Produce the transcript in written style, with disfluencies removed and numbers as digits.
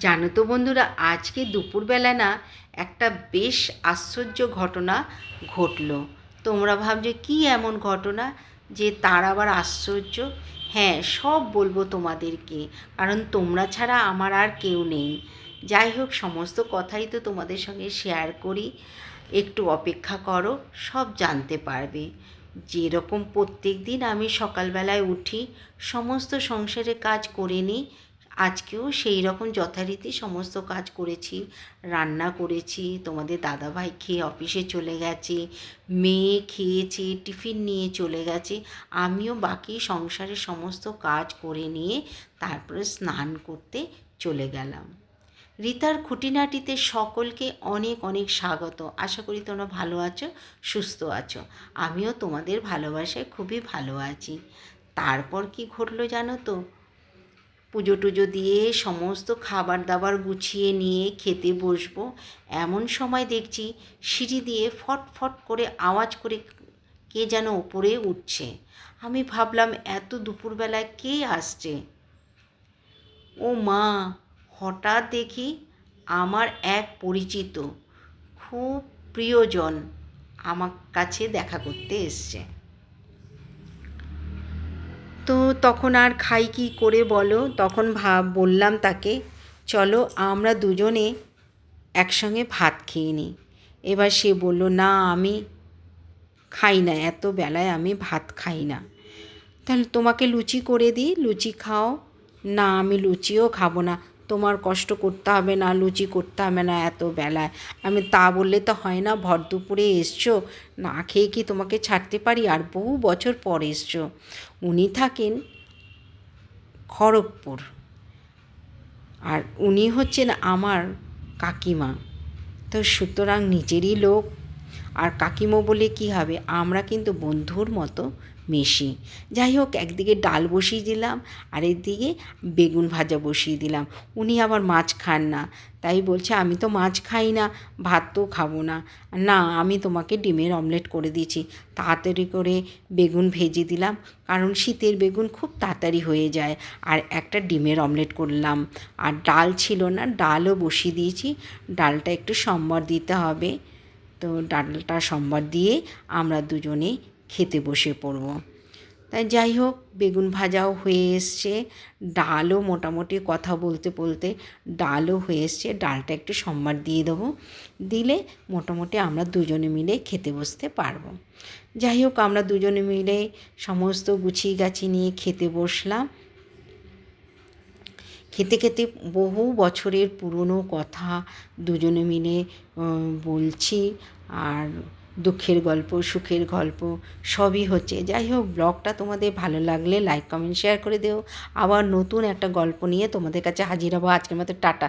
জানো তো বন্ধুরা, আজকে দুপুরবেলা না একটা বেশ আশ্চর্য ঘটনা ঘটলো। তোমরা ভাবছো কী এমন ঘটনা যে তার আবার আশ্চর্য? হ্যাঁ, সব বলবো তোমাদেরকে, কারণ তোমরা ছাড়া আমার আর কেউ নেই। যাই হোক, সমস্ত কথাই তো তোমাদের সঙ্গে শেয়ার করি, একটু অপেক্ষা করো, সব জানতে পারবে। যেরকম প্রত্যেক দিন আমি সকালবেলায় উঠি, সমস্ত সংসারের কাজ করে নিই, আজকেও সেই রকম যথারীতি সমস্ত কাজ করেছি। রান্না করেছি, তোমাদের দাদাভাই খেয়ে অফিসে চলে গেছে, মেয়ে খেয়েছে, টিফিন নিয়ে চলে গেছে। আমিও বাকি সংসারের সমস্ত কাজ করে নিয়ে তারপরে স্নান করতে চলে গেলাম। রিতার খুঁটিনাটিতে সকলকে অনেক অনেক স্বাগত। আশা করি তোমরা ভালো আছো, সুস্থ আছো। আমিও তোমাদের ভালোবাসায় খুবই ভালো আছি। তারপর কি ঘটলো জানো তো? পুজো টুজো দিয়ে সমস্ত খাবার দাবার গুছিয়ে নিয়ে খেতে বসবো, এমন সময় দেখছি সিঁড়ি দিয়ে ফট ফট করে আওয়াজ করে কে যেন ওপরে উঠছে। আমি ভাবলাম এত দুপুরবেলায় কে আসছে। ও মা, হঠাৎ দেখি আমার এক পরিচিত, খুব প্রিয়জন আমার কাছে দেখা করতে এসছে। তো তখন আর খাই কী করে বলো? তখন বললাম তাকে, চলো আমরা দুজনে একসঙ্গে ভাত খেয়ে নিই। এবার সে বলল, না আমি খাই না, এত বেলায় আমি ভাত খাই না। তাহলে তোমাকে লুচি করে দিই, লুচি খাও। না, আমি লুচিও খাবো না, তোমার কষ্ট করতে হবে না, লুচি করতে হবে না এত বেলায়। আমি তা বললে তো হয় না, ভর দুপুরে এসছো, না খেয়ে কি তোমাকে ছাড়তে পারি? আর বহু বছর পর এসছো। উনি থাকেন খড়গপুর, আর উনি হচ্ছেন আমার কাকিমা। তো সুতরাং নিজেরই লোক, আর কাকিমা বলে কী হবে, আমরা কিন্তু বন্ধুর মতো মেশি। যাই হোক, একদিকে ডাল বসিয়ে দিলাম, আর একদিকে বেগুন ভাজা বসিয়ে দিলাম। উনি আবার মাছ খান না, তাই বলছে আমি তো মাছ খাই না, ভাত তো খাবো না। না, আমি তোমাকে ডিমের অমলেট করে দিয়েছি। তাড়াতাড়ি করে বেগুন ভেজে দিলাম, কারণ শীতের বেগুন খুব তাড়াতাড়ি হয়ে যায়। আর একটা ডিমের অমলেট করলাম। আর ডাল ছিল না, ডালও বসিয়ে দিয়েছি। ডালটা একটু সম্বর দিতে হবে, তো ডালটা সম্বর দিয়ে আমরা দুজনে খেতে বসে পড়ব। তাই যাই হোক, বেগুন ভাজাও হয়ে এসছে, ডালও মোটামুটি কথা বলতে বলতে ডালও হয়ে এসছে। ডালটা একটু সম্বর দিয়ে দেবো, দিলে মোটামুটি আমরা দুজনে মিলে খেতে বসতে পারবো। যাই হোক, আমরা দুজনে মিলে সমস্ত গুছিয়ে গাছি নিয়ে খেতে বসলাম। খেতে খেতে বহু বছরের পুরনো কথা দুজনে মিলে বলছি, আর দুঃখের গল্প, সুখের গল্প সবই হচ্ছে। যাই হোক, ব্লগটা তোমাদের ভালো লাগলে লাইক কমেন্ট শেয়ার করে দিও। আবার নতুন একটা গল্প নিয়ে তোমাদের কাছে হাজির হবো। আজকের মতো টাটা।